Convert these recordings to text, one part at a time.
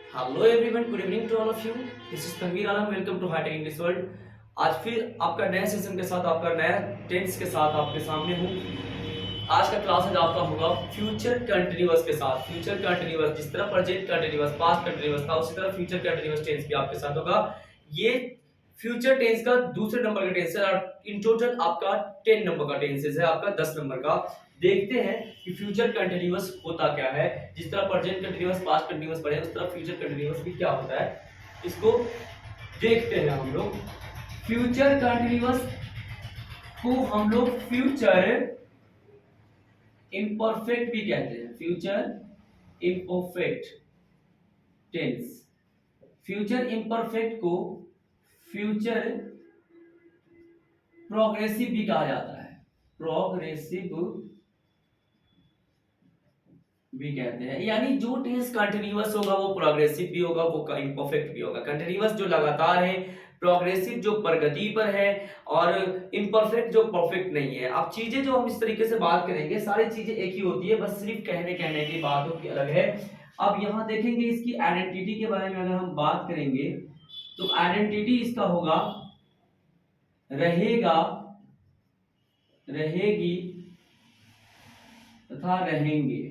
Hello everyone, good evening to all of you. This is Tanveer Alam. Welcome to hitech English world. आज फिर आपका नया session के साथ, आपका नया टेंस के साथ आपके सामने हूँ। आज का क्लास आज आपका होगा फ्यूचर कंटिन्यूअस के साथ। फ्यूचर कंटिन्यूअस, जिस तरह प्रेजेंट कंटिन्यूअस, पास्ट कंटिन्यूअस था, उसी तरह फ्यूचर कंटिन्यूअस टेंस भी आपके साथ होगा। ये फ्यूचर टेंस का दूसरे नंबर का टेंस है और इन टोटल आपका 10 नंबर का टेंसेस है, आपका 10 नंबर का। देखते हैं कि फ्यूचर कंटिन्यूअस होता क्या है। जिस तरह प्रेजेंट कंटिन्यूअस, पास्ट कंटिन्यूअस पढ़े, उस तरह फ्यूचर कंटिन्यूअस भी क्या होता है, इसको देखते हैं हम लोग। फ्यूचर कंटिन्यूअस को हम लोग फ्यूचर इम्परफेक्ट भी कहते हैं। Future imperfect tense. Future imperfect को फ्यूचर प्रोग्रेसिव भी कहा जाता है। प्रोग्रेसिव भी कहते हैं, यानी जो टेंस कंटिन्यूअस होगा वो प्रोग्रेसिव भी होगा, वो इम्परफेक्ट भी होगा। कंटिन्यूअस जो लगातार है, प्रोग्रेसिव जो प्रगति पर है, और इम्परफेक्ट जो परफेक्ट नहीं है। अब चीजें जो हम इस तरीके से बात करेंगे, सारी चीजें एक ही होती है, बस सिर्फ कहने कहने की बातों की अलग है। अब यहाँ देखेंगे इसकी आइडेंटिटी के बारे में अगर हम बात करेंगे, तो आइडेंटिटी इसका होगा रहेगा, रहेगी तथा रहेंगे।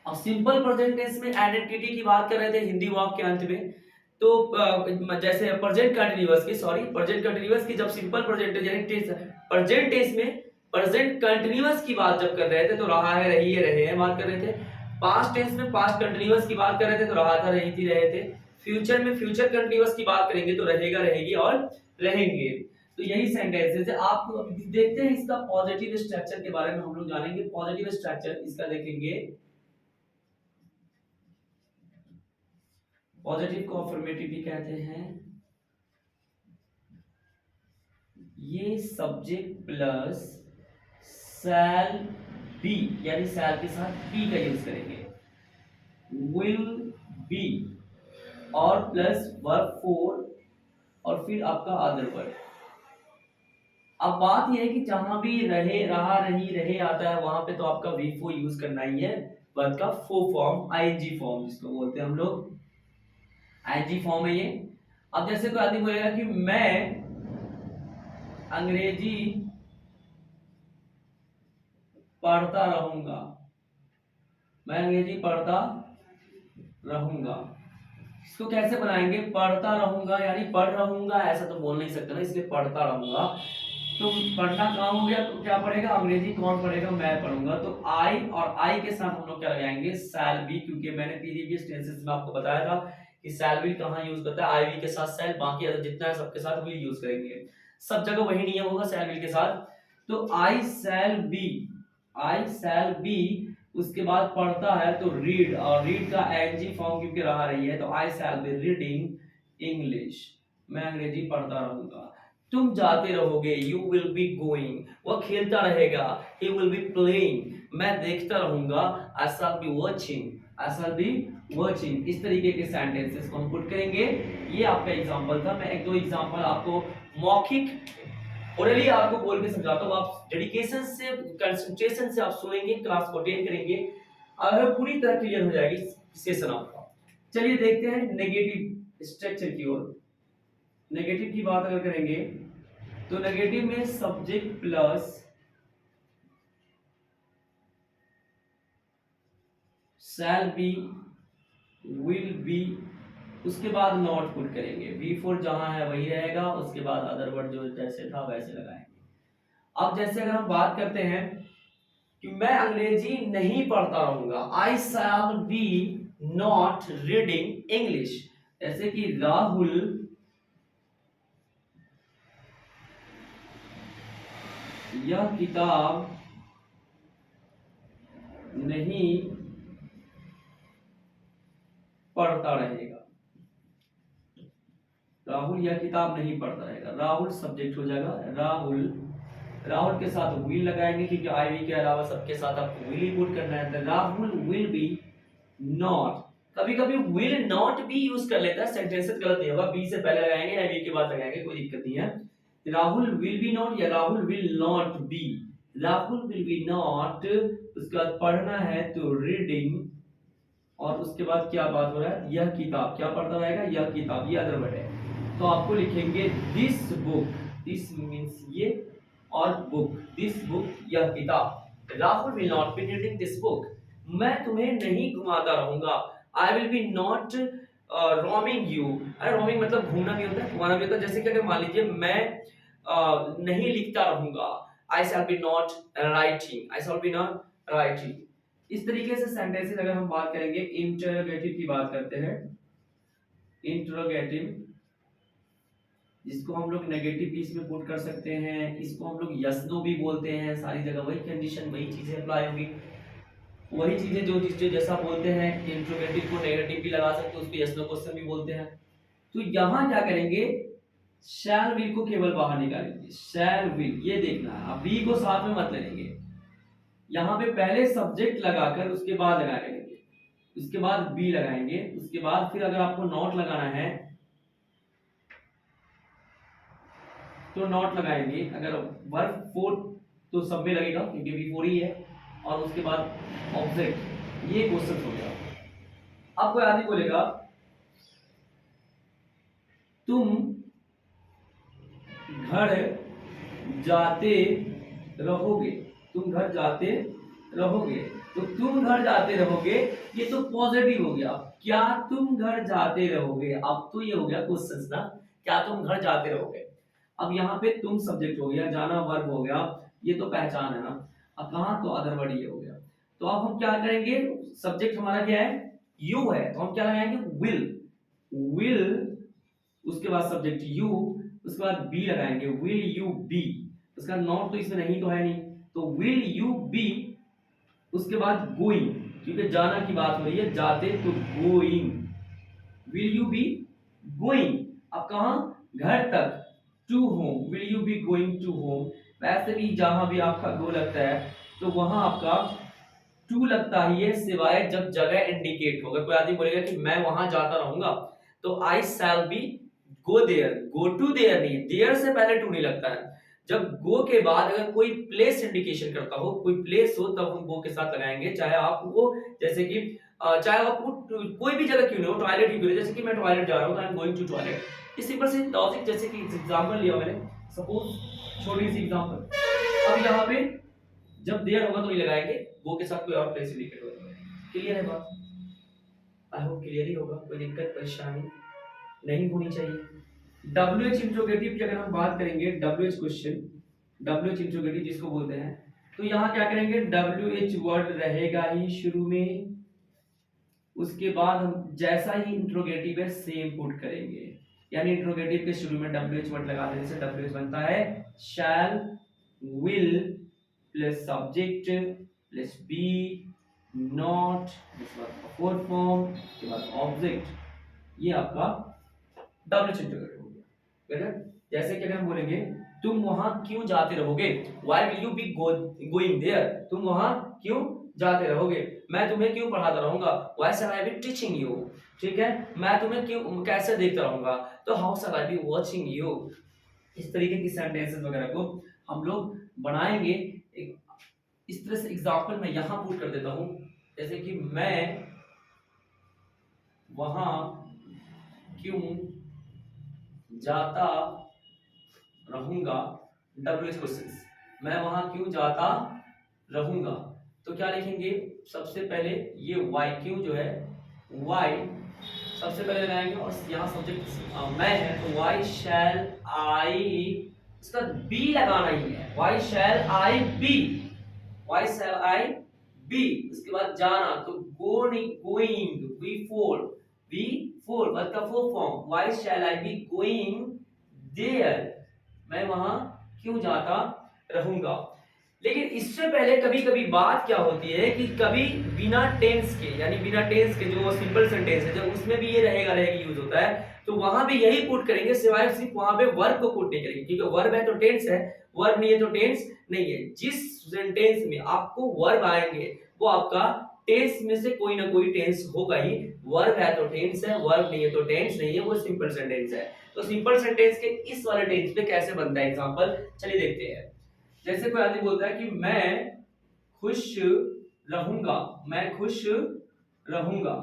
अब सिंपल प्रेजेंट टेंस में आइडेंटिटी की बात कर रहे थे हिंदी वाक्य के अंत में। तो जैसे प्रेजेंट कंटीन्यूअस की, सॉरी, प्रेजेंट कंटीन्यूअस की जब simple present tense, present tense में प्रेजेंट कंटीन्यूअस की बात जब कर रहे थे तो रहा है, रही है, रहे हैं बात कर रहे थे। पास्ट टेंस में पास्ट कंटीन्यूअस की बात कर रहे थे तो रहा था, रही थी, रहे थे। फ्यूचर में फ्यूचर कंटीन्यूअस की बात करेंगे तो रहेगा, रहेगी और रहेंगे। तो यही सेंटेंसेस है। आप देखते हैं इसका पॉजिटिव स्ट्रक्चर के बारे में हम लोग जानेंगे। पॉजिटिव स्ट्रक्चर इसका देखेंगे। पॉजिटिव को अफर्मेटिव भी कहते हैं। ये सब्जेक्ट प्लस शैल बी, यानी शैल के साथ बी का यूज करेंगे। विल बी और प्लस वर्ब फोर और फिर आपका अदर वर्ड। अब बात यह है कि जहां भी रहे, रहा, रही, रहे आता है, वहां पे तो आपका वी फोर यूज करना ही है। वर्ब का फो फॉर्म, आईएनजी फॉर्म जिसको बोलते हैं हम लोग, आईएनजी फॉर्म है ये। अब जैसे कोई आदमी बोलेगा कि मैं अंग्रेजी पढ़ता रहूंगा, मैं अंग्रेजी पढ़ता रहूंगा, इसको कैसे बनाएंगे? पढ़ता रहूंगा, यानी पढ़ रहूंगा ऐसा तो बोल नहीं सकते ना, इसलिए पढ़ता रहूंगा। तो पढ़ना कहाँ हो गया, तो क्या पढ़ेगा? अंग्रेजी कौन पढ़ेगा? मैं पढ़ूंगा। तो आई, और आई के साथ हम लोग क्या लगाएंगे? शैल बी, क्योंकि मैंने प्रीवियस टेंसेस में आपको बताया था कि शैल बी कहाँ यूज करता है, आई बी के साथ शैल, बाकी जितना है सबके साथ विल यूज करेंगे। सब जगह वही नियम होगा शैल बी के साथ। तो I shall B, I shall B, उसके बाद पढ़ता है तो रीड, और रीड का एनजी फॉर्म क्योंकि रहा रही है तो I shall be reading English, मैं अंग्रेजी पढ़ता रहूंगा। तुम जाते रहोगे, यू विल बी गोइंग, वह खेलता रहेगा, ही विल बी प्लेइंग, मैं देखता रहूंगा, I shall be watching, I shall be watching. इस तरीके के सेंटेंसेस को हम पुट करेंगे। ये आपका एग्जांपल था। मैं एक दो एग्जांपल आपको मौखिक ओरली आपको बोल के समझाता हूँ। आप डेडिकेशन से, कंसंट्रेशन से आप सुनेंगे, क्लास को अटेंड करेंगे, अगर पूरी तरह क्लियर हो जाएगी सेशन आपका। चलिए देखते हैं नेगेटिव स्ट्रक्चर की ओर। नेगेटिव की बात अगर करेंगे तो नेगेटिव में subject plus shall be, will be, उसके बाद नॉट पुट करेंगे। बी फोर जहां है वही रहेगा, उसके बाद अदर वर्ड जो जैसे था वैसे लगाएंगे। अब जैसे अगर हम बात करते हैं कि मैं अंग्रेजी नहीं पढ़ता रहूंगा, I shall be not reading English. जैसे कि राहुल यह किताब नहीं पढ़ता रहेगा, राहुल यह किताब नहीं पढ़ता रहेगा। राहुल सब्जेक्ट हो जाएगा, राहुल, राहुल के साथ विल लगाएंगे क्योंकि आई वी के अलावा सबके साथ आपको विल ही पुट करना है। तो राहुल विल बी नॉट, कभी कभी विल नॉट बी यूज कर लेता है, सेंटेंसेस गलत नहीं होगा, बी से पहले लगाएंगे, आई वी के बाद लगाएंगे, कोई दिक्कत नहीं है। राहुल विल बी नॉट या Rahul will not be, Rahul will be not, उसके बाद पढ़ना है तो रीडिंग और उसके बाद क्या बात हो रहा है, यह किताब, क्या पढ़ता रहेगा, यह किताब, ये अदर वर्ड है। तो आपको लिखेंगे दिस बुक, दिस मीन्स ये, और बुक, दिस बुक, यह किताब। Rahul will not be reading this book, मैं तुम्हें नहीं घुमाता रहूंगा। I will be not roaming you. अरे रोमिंग मतलब घूमना भी होता है, घुमाना भी होता है। जैसे कि अगर मान लीजिए मैं नहीं लिखता रहूंगा, I shall be not writing, I shall be not writing. इस तरीके से सेंटेंसेस अगर हम बात करेंगे, इंटरोगेटिव की बात करते हैं, इंटरोगेटिव, जिसको हम लोग नेगेटिव भी इसमें पुट कर सकते हैं, इसको हम लोग यस नो भी बोलते हैं। सारी जगह वही कंडीशन, वही चीजें अप्लाई होगी, वही चीजें जो जिससे जैसा बोलते हैं। इंट्रोगेटिव को नेगेटिव भी लगा सकते हैं, उसको यस नो क्वेश्चन भी बोलते हैं। तो यहाँ क्या करेंगे, शैल विल को केवल बाहर निकालेंगे, शैल विल, ये देखना है, अब बी को साथ में मत लेंगे। यहाँ पे पहले सब्जेक्ट लगाकर उसके बाद लगा लेंगे, उसके बाद बी लगाएंगे, उसके बाद फिर अगर आपको नॉट लगाना है तो नॉट लगाएंगे। अगर वर्ब फोर तो सब में लगेगा क्योंकि बी फोर ही है, और उसके बाद ऑब्जेक्ट। ये क्वेश्चन हो गया। अब कोई आदमी बोलेगा तुम घर जाते रहोगे, तुम घर जाते रहोगे, तो तुम घर जाते रहोगे, ये तो पॉजिटिव हो गया। क्या तुम घर जाते रहोगे, अब तो ये हो गया क्वेश्चन ना, क्या तुम घर जाते रहोगे। अब यहाँ पे तुम सब्जेक्ट हो गया, जाना वर्ब हो गया, ये तो पहचान है ना। अब कहाँ, तो अदर वर्ड ये हो गया। तो अब हम क्या करेंगे, सब्जेक्ट हमारा क्या है, यू है, तो हम क्या लगाएंगे, विल, विल, उसके बाद सब्जेक्ट यू, उसके बाद बी लगाएंगे, विल यू बी। उसका नॉट तो इसमें नहीं, तो है नहीं, तो विल यू बी, उसके बाद गोइंग, क्योंकि जाना की बात हो रही है, जाते तो going, will you be going. अब कहां, घर तक, to home, will you be going to home. वैसे भी जहां भी आपका गो लगता है तो वहां आपका टू लगता ही है, सिवाय जब जगह इंडिकेट होगा। कोई आदमी बोलेगा कि मैं वहां जाता रहूंगा, तो I shall be go there, go to there नहीं, देयर से पहले टू नहीं लगता है। जब गो के बाद अगर कोई प्लेस इंडिकेशन करता हो, कोई प्लेस हो, तब हम गो के साथ लगाएंगे। चाहे आप वो, जैसे कि चाहे आप कोई भी जगह क्यों नहीं हो, टॉयलेट ही क्यों नहीं, जैसे कि मैं टॉयलेट जा रहा हूं, I am going to toilet. इस सिंपल सी लॉजिक, जैसे कि एग्जांपल लिया मैंने, सपोज छोटी सी एग्जांपल। अब यहाँ पे जब देयर होगा तो नहीं लगाएंगे, गो के साथ कोई और प्लेस इंडिकेट होगा। क्लियर है बात, आई होप क्लियर ही होगा, कोई दिक्कत परेशानी नहीं होनी चाहिए। WH इंट्रोगेटिव की अगर हम बात करेंगे, WH क्वेश्चन, WH इंट्रोगेटिव जिसको बोलते हैं, तो यहाँ क्या करेंगे, WH वर्ड रहेगा ही शुरू में, उसके बाद हम जैसा ही इंट्रोगेटिव है सेम पुट करेंगे। यानी इंट्रोगेटिव के शुरू में WH वर्ड लगा देने से WH बनता है shall will plus subject plus be not, इसके बाद फोर फॉर्म, के बाद ऑब्जेक्ट। ये आपका WH इंट्रोगेटिव हो गया। जैसे कि अगर हम बोलेंगे तुम वहां क्यों जाते रहोगे, why will you be going there, तुम वहां क्यों जाते रहोगे, मैं तुम्हें क्यों पढ़ाता रहूंगा, why shall I be teaching you, ठीक है, मैं तुम्हें क्यों कैसे देखता रहूंगा, तो how shall I be watching you. इस तरीके की सेंटेंसेस वगैरह को हम लोग बनाएंगे। इस तरह से एग्जांपल मैं यहां पुट कर देता हूं, जैसे कि मैं वहां क्यों जाता रहूंगा, WH क्वेश्चंस, मैं वहां क्यों जाता रहूंगा, तो क्या लिखेंगे, सबसे पहले ये वाई, क्यों जो है वाई सबसे पहले लगाएंगे, और यहाँ सब्जेक्ट मैं है, तो वाई शैल आई, इसका बी लगाना ही है, why shall I be, why shall I be, उसके बाद जाना, तो गो नहीं, गोइंग, वी फोर वर्ब का four form, why shall I be going there, मैं वहां क्यों जाता रहूंगा। लेकिन इससे पहले कभी कभी बात क्या होती है कि कभी बिना टेंस के, यानी बिना टेंस के जो सिंपल सेंटेंस है, जब उसमें भी ये रहेगा यूज होता है, तो वहां भी यही पुट करेंगे, सिवाय सिर्फ वहां पे वर्ब को पुट नहीं करेंगे, क्योंकि वर्ब है तो टेंस है, वर्ब नहीं है तो टेंस नहीं है। जिस सेंटेंस में आपको वर्ब आएंगे वो आपका टेंस में से कोई ना कोई टेंस होगा ही, वर्ब है तो टेंस है, वर्ब नहीं है तो टेंस नहीं है, वो सिंपल सेंटेंस है। तो सिंपल सेंटेंस के इस वाले टेंस पे कैसे बनता है एग्जांपल, चलिए देखते हैं। जैसे कोई आदमी बोलता है कि मैं खुश रहूंगा, मैं खुश रहूंगा।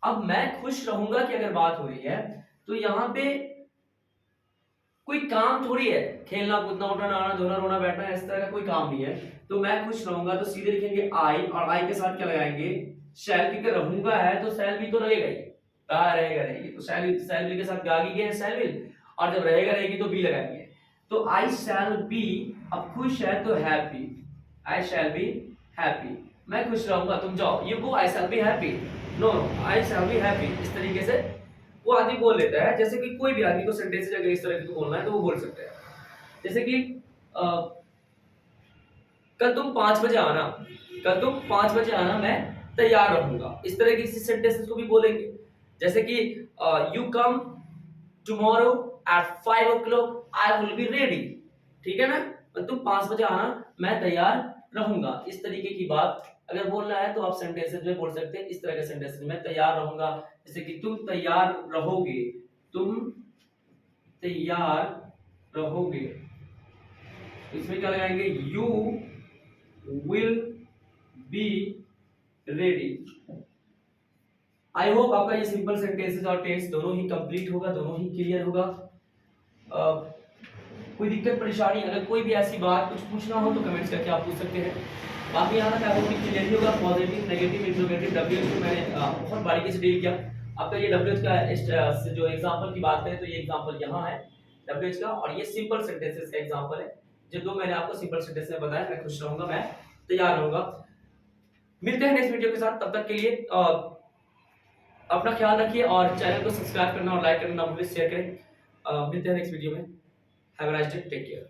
अब मैं खुश रहूंगा की अगर बात हो रही है तो यहाँ पे कोई काम थोड़ी है, खेलना कूदना उठना नहाना धोना रोना बैठना इस तरह का कोई काम नहीं है। तो मैं खुश रहूंगा तो सीधे लिखेंगे आई, और आई के साथ क्या लगाएंगे शैल, क्योंकि रहूंगा है तो शैल भी तो रहेगा ही, कहा रहेगा रहेगी, तो शैल भी के साथ गागी गए शैल विल, और जब रहेगा रहेगी तो बी लगाएंगे। तो आई शैल बी, अब खुश है तो happy, I shall be happy, मैं खुश रहूंगा, तुम जाओ, you go, I shall be happy, no no I shall be happy. इस तरीके से वो आदमी बोल लेता है, जैसे कि कोई भी आदमी को सेंटेंस अगर इस तरह की बोलना है तो वो बोल सकता है। जैसे कि कल तुम 5 बजे आना, कल तुम 5 बजे आना, मैं तैयार रहूंगा, इस तरह की सेंटेंसेस को भी बोलेंगे। जैसे कि you come tomorrow at 5 o'clock, I will be ready, ठीक है ना, कल तुम 5 बजे आना, मैं तैयार रहूंगा। इस तरीके की बात अगर बोलना है तो आप सेंटेंसेस में बोल सकते हैं, इस तरह के सेंटेंसेस में तैयार रहूंगा, जैसे कि तुम तैयार रहोगे, तुम तैयार रहोगे, इसमें क्या लगाएंगे you will be ready. I hope आपका ये सिंपल सेंटेंसेस और टेंस दोनों ही कंप्लीट होगा, दोनों ही क्लियर होगा। कोई दिक्कत परेशानी, अगर कोई भी ऐसी बात कुछ पूछना हो तो कमेंट्स करके आप पूछ सकते हैं। बाकी यहाँ तक आपको क्लियर ही होगा, पॉजिटिव नेगेटिव इंट्रोगेटिव डब्ल्यूएच को मैंने बहुत बारीकी से डील किया। आपका ये डब्ल्यूएच का जो एग्जांपल की बात करें तो ये एग्जांपल यहाँ है डब्ल्यूएच का, और ये सिंपल सेंटेंसेस का एग्जांपल है, जो दो मैंने आपको सिंपल सेंटेंस में बताया, मैं खुश रहूंगा, मैं तैयार रहूंगा। मिलते हैं नेक्स्ट वीडियो के साथ, तब तक के लिए अपना ख्याल रखिए और चैनल को सब्सक्राइब करना और लाइक करना ना भूलिए, शेयर करें। मिलते हैं नेक्स्ट वीडियो में। Have a nice day, take care.